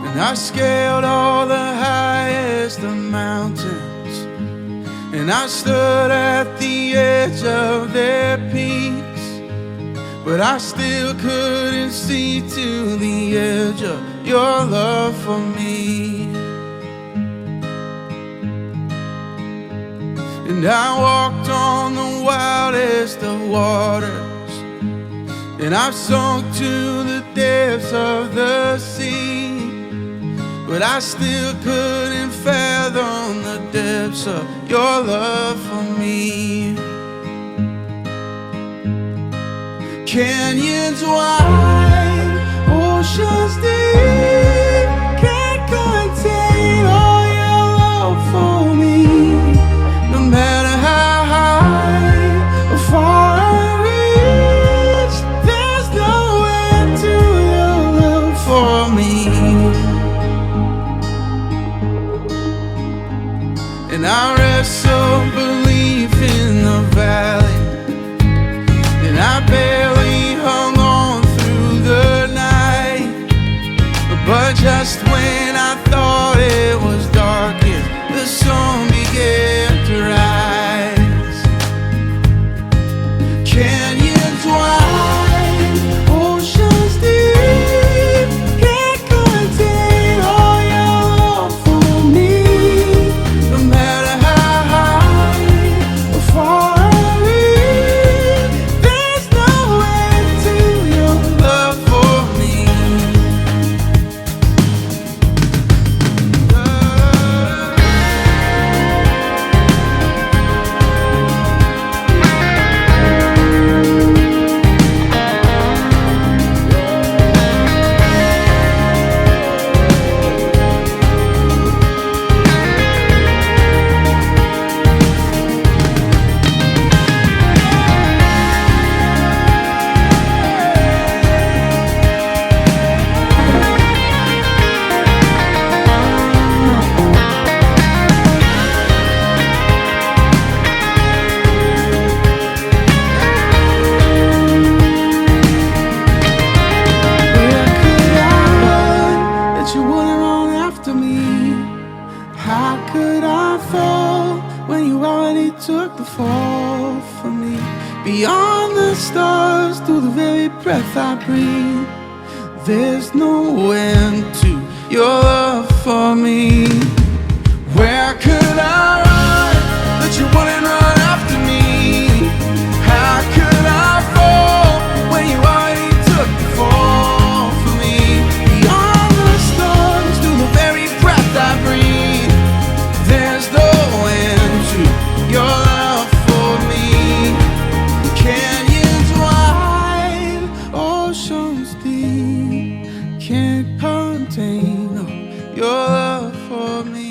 And I scaled all the highest of mountains, and I stood at the edge of their peaks, but I still couldn't see to the edge of your love for me. And I walked on the wildest of waters, and I've sunk to the depths of the sea, but I still couldn't fathom the depths of your love for me. Canyons wide, oceans deep, can't contain all your love for me. No matter how high or far I reach, there's no end to your love for me. And I wrestle belief in the valley, and I barely hung on through the night, but just when I thought it was darkest, the sun began to rise. Canyons wide, oceans deep, can't contain all your love for me. No matter how high or far I reach, there's no end to your love for me. How could I fall when you already took the fall for me? Beyond the stars, through the very breath I breathe, there's no end to your love for me. Where could I run that you wouldn't run after me? How could I fall when you already took the fall for me? Beyond the stars, through the very breath I breathe, there's no end to your love for me. Canyons wide, oceans deep, can't contain your love for me.